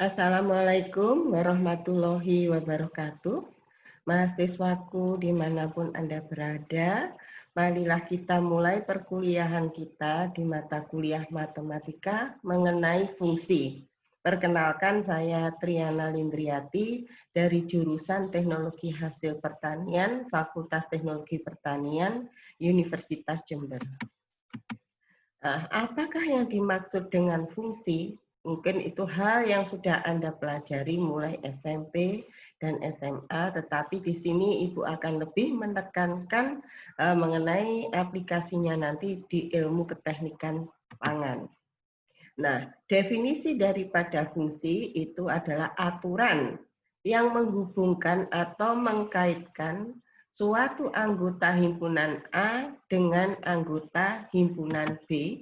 Assalamualaikum warahmatullahi wabarakatuh. Mahasiswaku dimanapun Anda berada, marilah kita mulai perkuliahan kita di mata kuliah matematika mengenai fungsi. Perkenalkan, saya Triana Lindriati dari jurusan Teknologi Hasil Pertanian, Fakultas Teknologi Pertanian, Universitas Jember. Nah, apakah yang dimaksud dengan fungsi? Mungkin itu hal yang sudah Anda pelajari mulai SMP dan SMA, tetapi di sini Ibu akan lebih menekankan mengenai aplikasinya nanti di ilmu keteknikan pangan. Nah, definisi daripada fungsi itu adalah aturan yang menghubungkan atau mengkaitkan suatu anggota himpunan A dengan anggota himpunan B,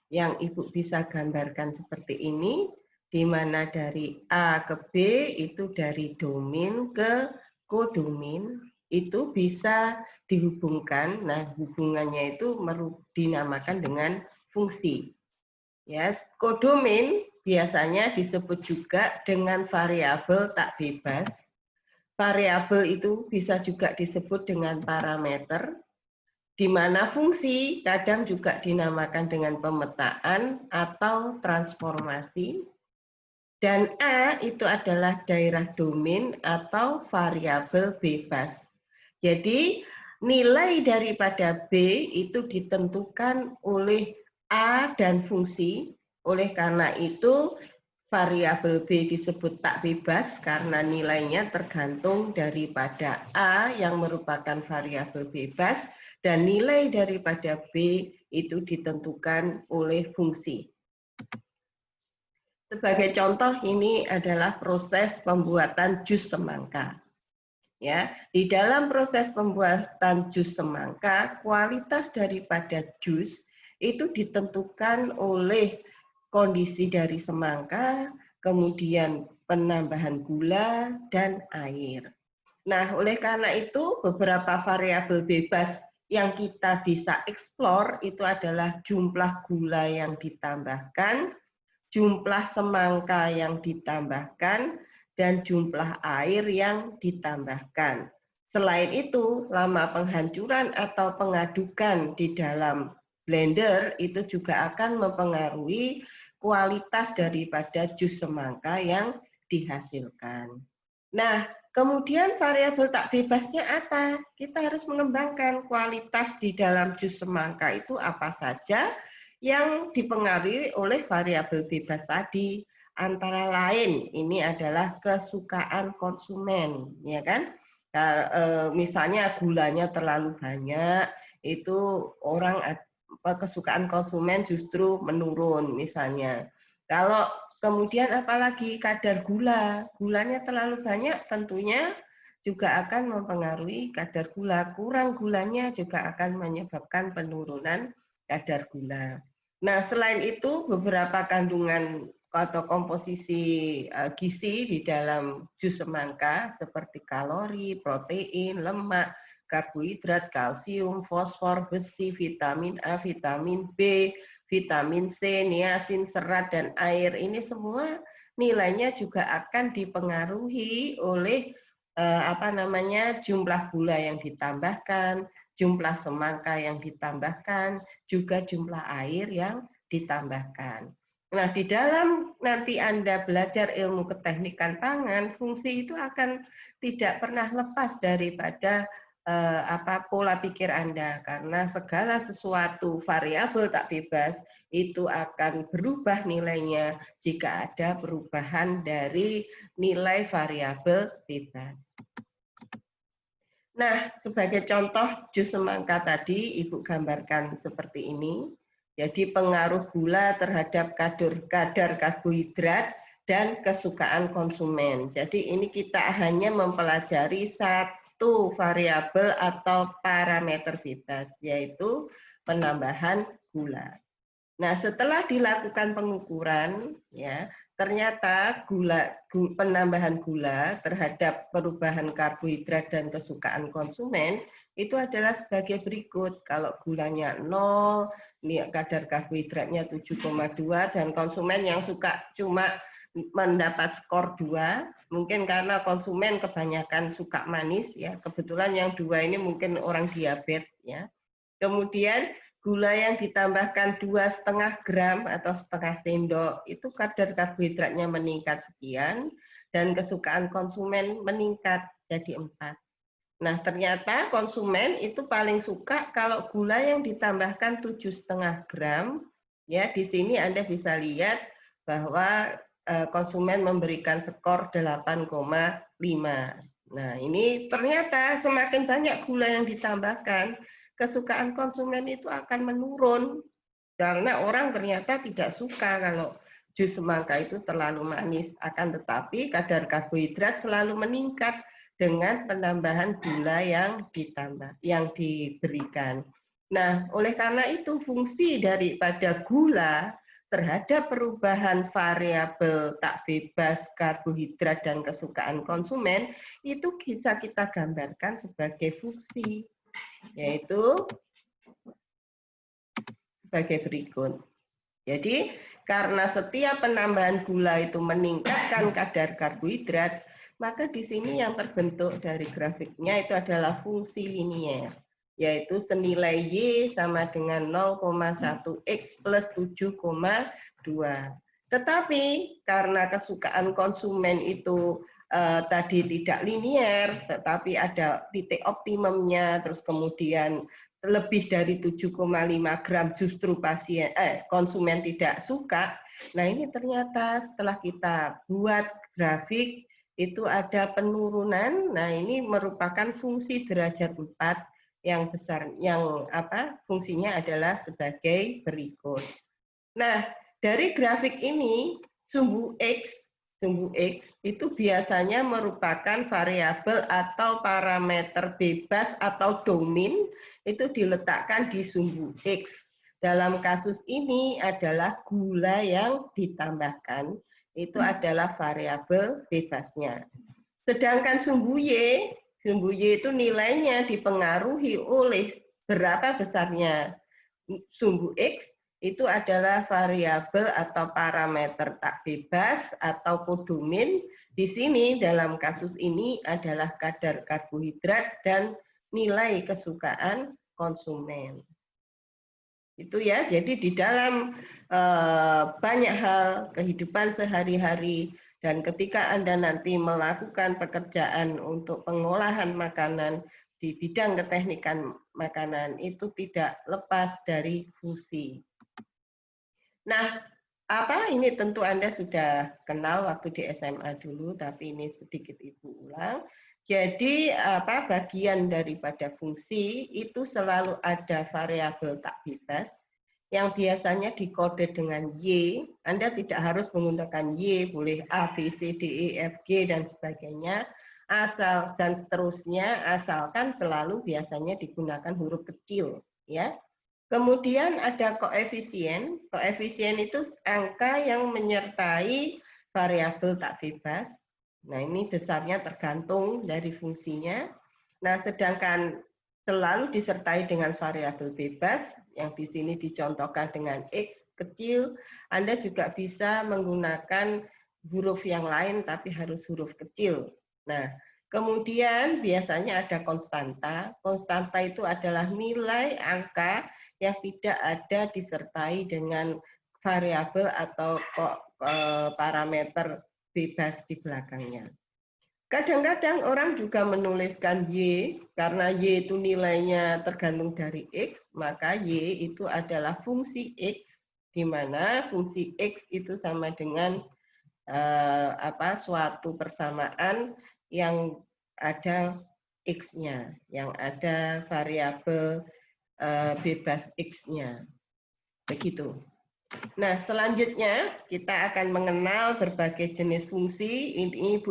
yang Ibu bisa gambarkan seperti ini, di mana dari A ke B itu dari domain ke kodomain itu bisa dihubungkan. Nah, hubungannya itu dinamakan dengan fungsi. Ya, kodomain biasanya disebut juga dengan variabel tak bebas. Variabel itu bisa juga disebut dengan parameter, di mana fungsi kadang juga dinamakan dengan pemetaan atau transformasi. Dan A itu adalah daerah domain atau variabel bebas. Jadi nilai daripada B itu ditentukan oleh A dan fungsi. Oleh karena itu variabel B disebut tak bebas karena nilainya tergantung daripada A yang merupakan variabel bebas dan nilai daripada B itu ditentukan oleh fungsi. Sebagai contoh, ini adalah proses pembuatan jus semangka. Ya, di dalam proses pembuatan jus semangka, kualitas daripada jus itu ditentukan oleh kondisi dari semangka, kemudian penambahan gula dan air. Nah, oleh karena itu beberapa variabel bebas yang kita bisa eksplor itu adalah jumlah gula yang ditambahkan, jumlah semangka yang ditambahkan, dan jumlah air yang ditambahkan. Selain itu, lama penghancuran atau pengadukan di dalam blender itu juga akan mempengaruhi kualitas daripada jus semangka yang dihasilkan. Nah, kemudian variabel tak bebasnya apa? Kita harus mengembangkan kualitas di dalam jus semangka itu apa saja yang dipengaruhi oleh variabel bebas tadi. Antara lain ini adalah kesukaan konsumen, ya kan? Misalnya gulanya terlalu banyak, itu orang kesukaan konsumen justru menurun misalnya. Kalau kemudian apalagi kadar gulanya terlalu banyak tentunya juga akan mempengaruhi kadar gula. Kurang gulanya juga akan menyebabkan penurunan kadar gula. Nah, selain itu beberapa kandungan atau komposisi gizi di dalam jus semangka seperti kalori, protein, lemak, karbohidrat, kalsium, fosfor, besi, vitamin A, vitamin B, vitamin C, niacin, serat, dan air. Ini semua nilainya juga akan dipengaruhi oleh jumlah gula yang ditambahkan, jumlah semangka yang ditambahkan, juga jumlah air yang ditambahkan. Nah, di dalam nanti Anda belajar ilmu keteknikan pangan, fungsi itu akan tidak pernah lepas daripada pola pikir Anda, karena segala sesuatu variabel tak bebas itu akan berubah nilainya jika ada perubahan dari nilai variabel bebas. Nah, sebagai contoh jus semangka tadi, Ibu gambarkan seperti ini. Jadi pengaruh gula terhadap kadar karbohidrat dan kesukaan konsumen. Jadi ini kita hanya mempelajari satu variabel atau parameter bebas, yaitu penambahan gula. Nah, setelah dilakukan pengukuran, ya, ternyata penambahan gula terhadap perubahan karbohidrat dan kesukaan konsumen itu adalah sebagai berikut. Kalau gulanya 0, kadar karbohidratnya 7,2, dan konsumen yang suka cuma mendapat skor 2, mungkin karena konsumen kebanyakan suka manis ya. Kebetulan yang 2 ini mungkin orang diabetes ya. Kemudian gula yang ditambahkan 2,5 gram atau setengah sendok itu kadar karbohidratnya meningkat sekian dan kesukaan konsumen meningkat jadi 4. Nah, ternyata konsumen itu paling suka kalau gula yang ditambahkan 7,5 gram. Ya, di sini Anda bisa lihat bahwa konsumen memberikan skor 8,5. Nah, ini ternyata semakin banyak gula yang ditambahkan, kesukaan konsumen itu akan menurun. Karena orang ternyata tidak suka kalau jus semangka itu terlalu manis. Akan tetapi kadar karbohidrat selalu meningkat dengan penambahan gula yang diberikan. Nah, oleh karena itu fungsi daripada gula terhadap perubahan variabel tak bebas karbohidrat dan kesukaan konsumen itu bisa kita gambarkan sebagai fungsi, yaitu sebagai berikut. Jadi, karena setiap penambahan gula itu meningkatkan kadar karbohidrat, maka di sini yang terbentuk dari grafiknya itu adalah fungsi linier, yaitu senilai Y sama dengan 0,1X plus 7,2. Tetapi karena kesukaan konsumen itu tadi tidak linier, tetapi ada titik optimumnya, terus kemudian lebih dari 7,5 gram justru konsumen tidak suka. Nah, ini ternyata setelah kita buat grafik itu ada penurunan. Nah, ini merupakan fungsi derajat 4 yang besar, yang fungsinya adalah sebagai berikut. Nah, dari grafik ini sumbu X itu biasanya merupakan variabel atau parameter bebas atau domain itu diletakkan di sumbu X. Dalam kasus ini adalah gula yang ditambahkan, itu adalah variabel bebasnya. Sedangkan sumbu Y itu nilainya dipengaruhi oleh berapa besarnya sumbu X, itu adalah variabel atau parameter tak bebas atau kodomin. Di sini dalam kasus ini adalah kadar karbohidrat dan nilai kesukaan konsumen. Itu ya, jadi di dalam banyak hal kehidupan sehari-hari dan ketika Anda nanti melakukan pekerjaan untuk pengolahan makanan di bidang keteknikan makanan itu tidak lepas dari fungsi. Nah, ini tentu Anda sudah kenal waktu di SMA dulu, tapi ini sedikit Ibu ulang. Jadi bagian daripada fungsi itu selalu ada variabel tak bebas yang biasanya dikode dengan Y. Anda tidak harus menggunakan Y, boleh A, B, C, D, E, F, G dan sebagainya. Asal dan seterusnya, asalkan selalu biasanya digunakan huruf kecil, ya. Kemudian ada koefisien. Koefisien itu angka yang menyertai variabel tak bebas. Nah, ini besarnya tergantung dari fungsinya. Nah, sedangkan selalu disertai dengan variabel bebas, yang di sini dicontohkan dengan X kecil, Anda juga bisa menggunakan huruf yang lain, tapi harus huruf kecil. Nah, kemudian biasanya ada konstanta. Konstanta itu adalah nilai angka yang tidak ada disertai dengan variabel atau parameter bebas di belakangnya. Kadang-kadang orang juga menuliskan Y, karena Y itu nilainya tergantung dari X, maka Y itu adalah fungsi X, di mana fungsi X itu sama dengan suatu persamaan yang ada X-nya, yang ada variabel bebas X-nya. Begitu. Nah, selanjutnya kita akan mengenal berbagai jenis fungsi. Ini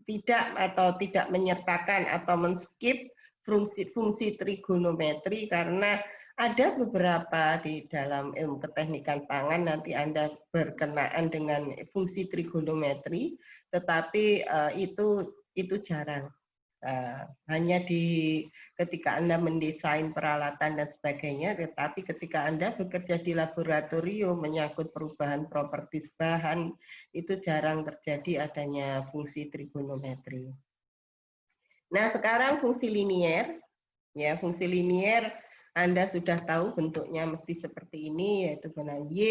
tidak menyertakan atau men-skip fungsi trigonometri karena ada beberapa di dalam ilmu keteknikan pangan nanti Anda berkenaan dengan fungsi trigonometri, tetapi itu jarang. Hanya ketika Anda mendesain peralatan dan sebagainya, tetapi ketika Anda bekerja di laboratorium menyangkut perubahan propertis bahan, itu jarang terjadi adanya fungsi trigonometri. Nah, sekarang fungsi linier. Ya, fungsi linier Anda sudah tahu bentuknya mesti seperti ini, yaitu benar Y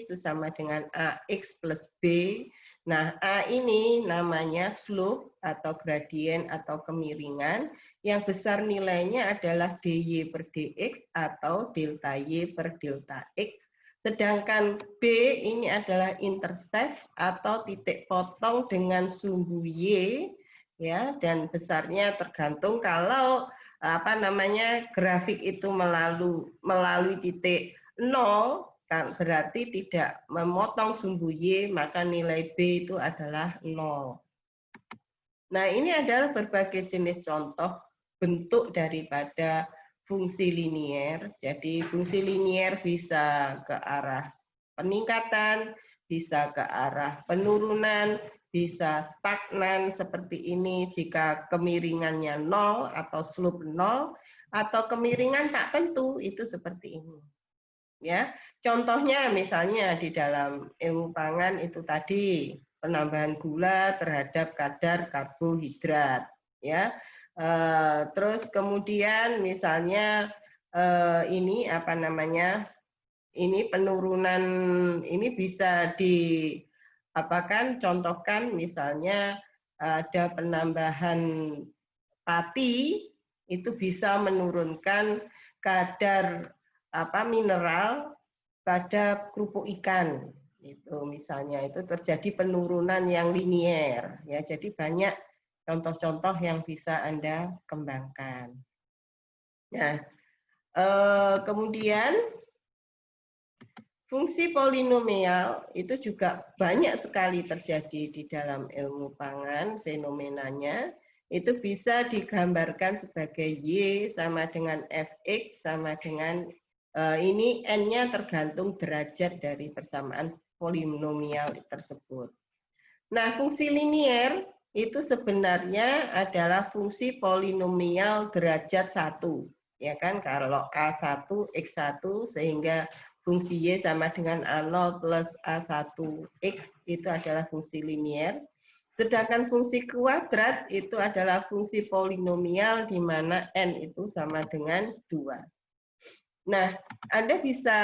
itu sama dengan AX plus B. Nah, A ini namanya slope atau gradien atau kemiringan. Yang besar nilainya adalah dy per dx atau delta y per delta x. Sedangkan B ini adalah intercept atau titik potong dengan sumbu Y, ya, dan besarnya tergantung kalau grafik itu melalui titik 0, kan berarti tidak memotong sumbu Y, maka nilai B itu adalah 0. Nah, ini adalah berbagai jenis contoh bentuk daripada fungsi linier. Jadi fungsi linier bisa ke arah peningkatan, bisa ke arah penurunan, bisa stagnan seperti ini jika kemiringannya 0 atau slope 0, atau kemiringan tak tentu itu seperti ini. Ya, contohnya misalnya di dalam ilmu pangan itu tadi penambahan gula terhadap kadar karbohidrat, ya. Terus kemudian misalnya ini ini penurunan ini bisa contohkan misalnya ada penambahan pati itu bisa menurunkan kadar mineral pada kerupuk ikan. Itu misalnya itu terjadi penurunan yang linier, ya. Jadi banyak contoh-contoh yang bisa Anda kembangkan. Nah, kemudian fungsi polinomial itu juga banyak sekali terjadi di dalam ilmu pangan, fenomenanya. Itu bisa digambarkan sebagai Y sama dengan Fx sama dengan ini N-nya tergantung derajat dari persamaan polinomial tersebut. Nah, fungsi linier itu sebenarnya adalah fungsi polinomial derajat 1. Ya kan, kalau A1, X1 sehingga fungsi Y sama dengan A0 plus A1X itu adalah fungsi linier. Sedangkan fungsi kuadrat itu adalah fungsi polinomial di mana N itu sama dengan 2. Nah, Anda bisa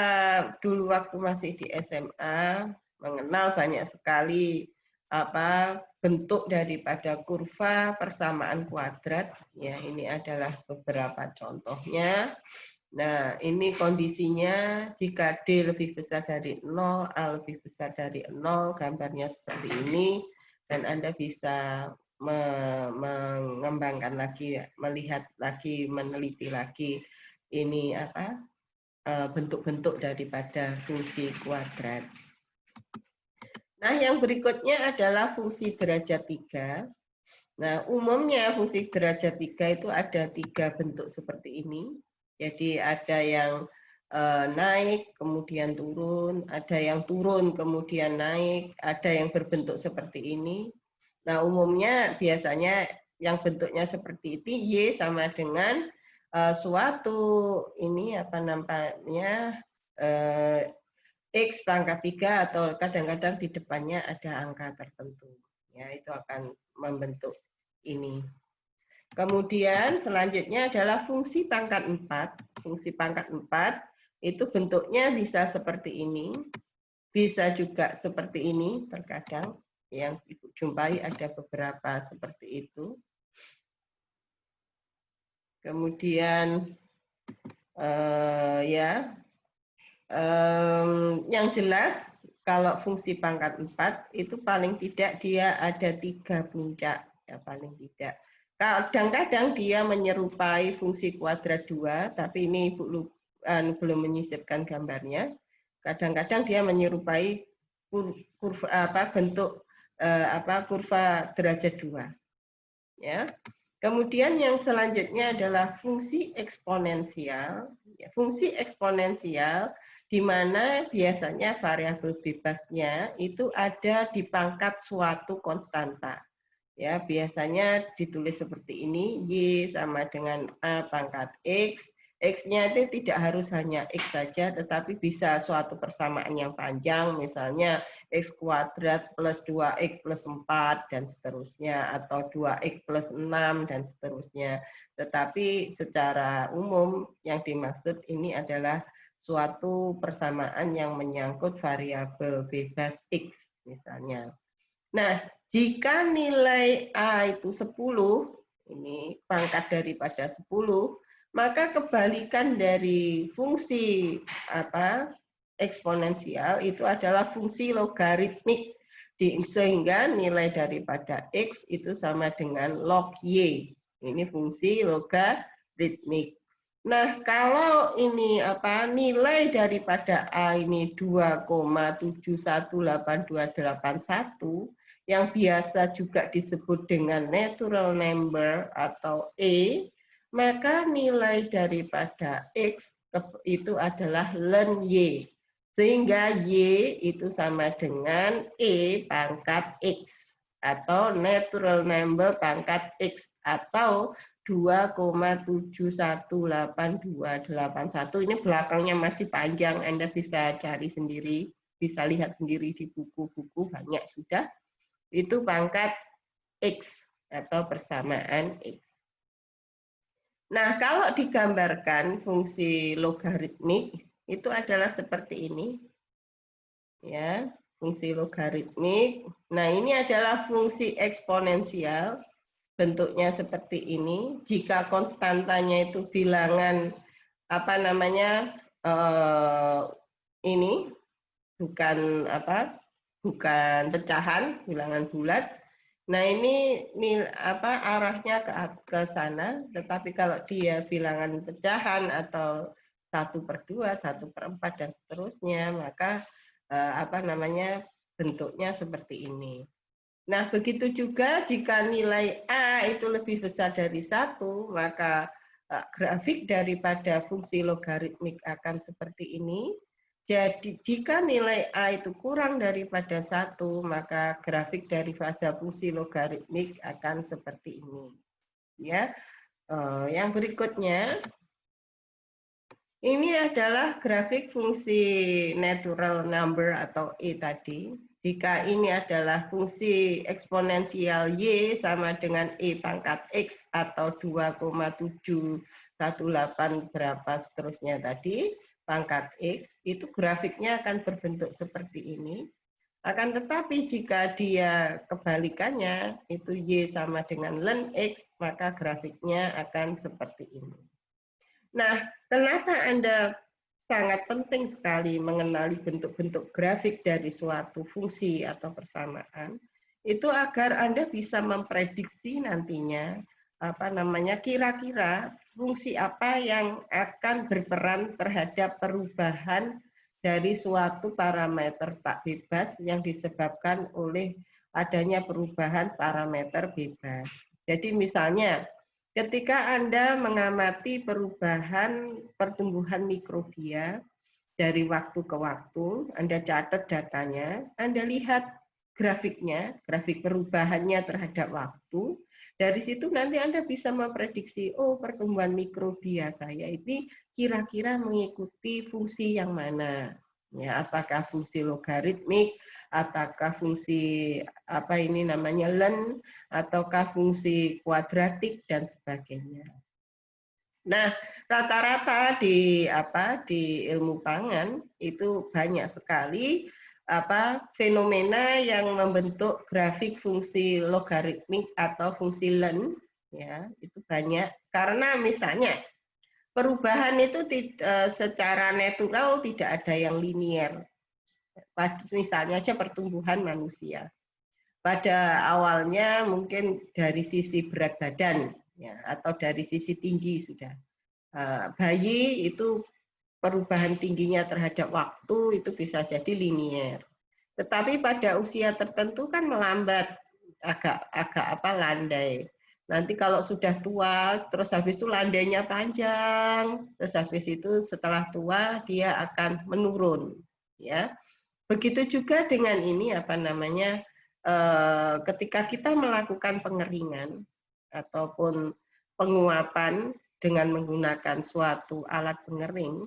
dulu waktu masih di SMA mengenal banyak sekali bentuk daripada kurva persamaan kuadrat. Ya, ini adalah beberapa contohnya. Nah, ini kondisinya jika D lebih besar dari 0, A lebih besar dari 0, gambarnya seperti ini. Dan Anda bisa mengembangkan lagi, melihat lagi, meneliti lagi ini bentuk-bentuk daripada fungsi kuadrat. Nah, yang berikutnya adalah fungsi derajat 3. Nah, umumnya fungsi derajat 3 itu ada 3 bentuk seperti ini. Jadi ada yang naik, kemudian turun, ada yang turun, kemudian naik, ada yang berbentuk seperti ini. Nah, umumnya biasanya yang bentuknya seperti itu, Y sama dengan suatu ini X pangkat 3 atau kadang-kadang di depannya ada angka tertentu. Ya, itu akan membentuk ini. Kemudian selanjutnya adalah fungsi pangkat 4. Fungsi pangkat 4 itu bentuknya bisa seperti ini, bisa juga seperti ini terkadang. Yang Ibu jumpai ada beberapa seperti itu. Kemudian yang jelas kalau fungsi pangkat 4 itu paling tidak dia ada 3 puncak, ya paling tidak. Kadang-kadang dia menyerupai fungsi kuadrat 2, tapi ini Ibu belum menyisipkan gambarnya. Kadang-kadang dia menyerupai bentuk kurva derajat 2. Ya. Kemudian yang selanjutnya adalah fungsi eksponensial. Fungsi eksponensial di mana biasanya variabel bebasnya itu ada di pangkat suatu konstanta. Ya, biasanya ditulis seperti ini, Y sama dengan A pangkat X. X-nya itu tidak harus hanya X saja, tetapi bisa suatu persamaan yang panjang, misalnya X kuadrat plus 2X plus 4, dan seterusnya, atau 2X plus 6, dan seterusnya. Tetapi secara umum yang dimaksud ini adalah suatu persamaan yang menyangkut variabel bebas X, misalnya. Nah, jika nilai A itu 10, ini pangkat daripada 10, maka kebalikan dari fungsi eksponensial itu adalah fungsi logaritmik, sehingga nilai daripada X itu sama dengan log Y. Ini fungsi logaritmik. Nah, kalau ini nilai daripada A ini 2,718281 yang biasa juga disebut dengan natural number atau E, maka nilai daripada X itu adalah ln Y. Sehingga Y itu sama dengan E pangkat X atau natural number pangkat X atau 2,718281. Ini belakangnya masih panjang, Anda bisa cari sendiri, bisa lihat sendiri di buku-buku, banyak sudah. Itu pangkat X atau persamaan X. Nah, kalau digambarkan fungsi logaritmik itu adalah seperti ini. Ya, fungsi logaritmik. Nah, ini adalah fungsi eksponensial. Bentuknya seperti ini. Jika konstantanya itu bilangan ini bukan bukan pecahan, bilangan bulat. Nah, ini arahnya ke sana, tetapi kalau dia bilangan pecahan atau 1/2, 1/4 dan seterusnya, maka bentuknya seperti ini. Nah, begitu juga jika nilai A itu lebih besar dari 1, maka grafik daripada fungsi logaritmik akan seperti ini. Jadi, jika nilai A itu kurang daripada 1, maka grafik daripada fungsi logaritmik akan seperti ini. Ya, yang berikutnya, ini adalah grafik fungsi natural number atau E tadi. Jika ini adalah fungsi eksponensial Y sama dengan E pangkat X atau 2,718 berapa seterusnya tadi, pangkat X, itu grafiknya akan berbentuk seperti ini. Akan tetapi jika dia kebalikannya, itu Y sama dengan ln X, maka grafiknya akan seperti ini. Nah, kenapa Anda sangat penting sekali mengenali bentuk-bentuk grafik dari suatu fungsi atau persamaan? Itu agar Anda bisa memprediksi nantinya kira-kira fungsi apa yang akan berperan terhadap perubahan dari suatu parameter tak bebas yang disebabkan oleh adanya perubahan parameter bebas. Jadi misalnya, ketika Anda mengamati perubahan pertumbuhan mikrobia dari waktu ke waktu, Anda catat datanya, Anda lihat grafiknya, grafik perubahannya terhadap waktu. Dari situ nanti Anda bisa memprediksi, oh pertumbuhan mikrobia saya ini kira-kira mengikuti fungsi yang mana. Ya, apakah fungsi logaritmik, ataukah fungsi ln, ataukah fungsi kuadratik dan sebagainya. Nah, rata-rata di ilmu pangan itu banyak sekali fenomena yang membentuk grafik fungsi logaritmik atau fungsi ln, ya, itu banyak karena misalnya perubahan itu secara natural tidak ada yang linier. Misalnya aja pertumbuhan manusia. Pada awalnya mungkin dari sisi berat badan, ya, atau dari sisi tinggi sudah. Bayi itu perubahan tingginya terhadap waktu itu bisa jadi linier. Tetapi pada usia tertentu kan melambat, agak landai. Nanti kalau sudah tua, terus habis itu landainya panjang, terus habis itu setelah tua dia akan menurun, ya. Begitu juga dengan ini ketika kita melakukan pengeringan ataupun penguapan dengan menggunakan suatu alat pengering,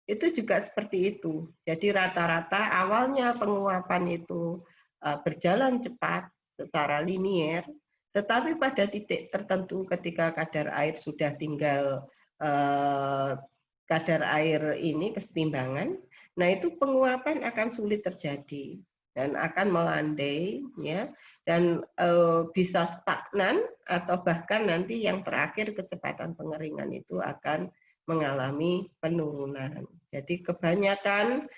itu juga seperti itu. Jadi rata-rata awalnya penguapan itu berjalan cepat secara linier, tetapi pada titik tertentu ketika kadar air sudah tinggal kadar air ini kesetimbangan, nah itu penguapan akan sulit terjadi dan akan melandai, ya, dan bisa stagnan atau bahkan nanti yang terakhir kecepatan pengeringan itu akan mengalami penurunan. Jadi kebanyakan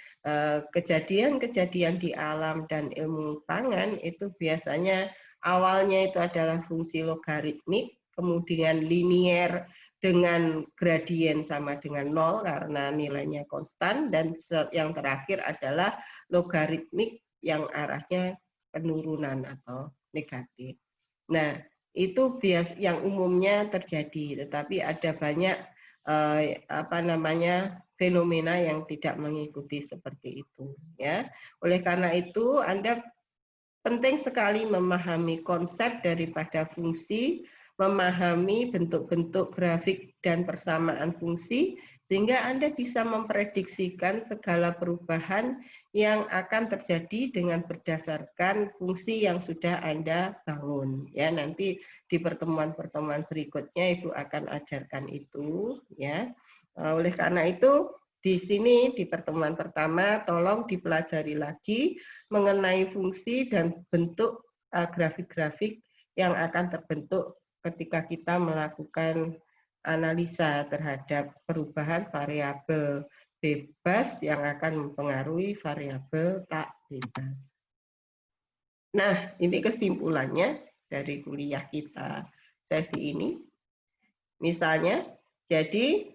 kejadian-kejadian di alam dan ilmu pangan itu biasanya awalnya itu adalah fungsi logaritmik, kemudian linier dengan gradien sama dengan 0 karena nilainya konstan, dan yang terakhir adalah logaritmik yang arahnya penurunan atau negatif. Nah, itu yang umumnya terjadi, tetapi ada banyak fenomena yang tidak mengikuti seperti itu, ya. Oleh karena itu Anda penting sekali memahami konsep daripada fungsi, memahami bentuk-bentuk grafik dan persamaan fungsi, sehingga Anda bisa memprediksikan segala perubahan yang akan terjadi dengan berdasarkan fungsi yang sudah Anda bangun. Ya, nanti di pertemuan-pertemuan berikutnya Ibu akan ajarkan itu, ya. Oleh karena itu, di sini di pertemuan pertama tolong dipelajari lagi mengenai fungsi dan bentuk grafik-grafik yang akan terbentuk ketika kita melakukan analisa terhadap perubahan variabel bebas yang akan mempengaruhi variabel tak bebas. Nah, ini kesimpulannya dari kuliah kita sesi ini. Misalnya, jadi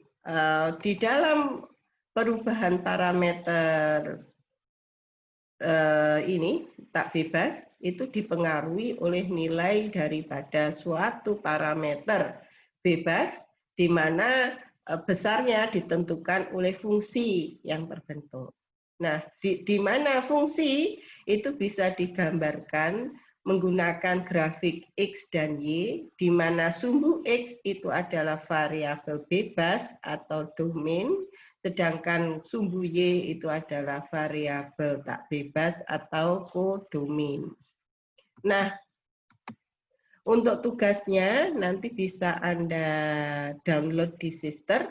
di dalam perubahan parameter ini tak bebas itu dipengaruhi oleh nilai daripada suatu parameter bebas di mana besarnya ditentukan oleh fungsi yang terbentuk. Nah, di mana fungsi itu bisa digambarkan menggunakan grafik X dan Y, di mana sumbu X itu adalah variabel bebas atau domain, sedangkan sumbu Y itu adalah variabel tak bebas atau kodomain. Nah, untuk tugasnya nanti bisa Anda download di Sister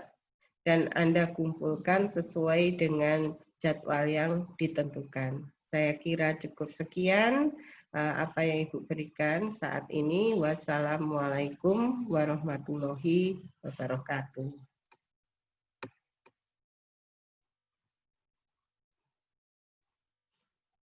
dan Anda kumpulkan sesuai dengan jadwal yang ditentukan. Saya kira cukup sekian apa yang Ibu berikan saat ini. Wassalamualaikum warahmatullahi wabarakatuh.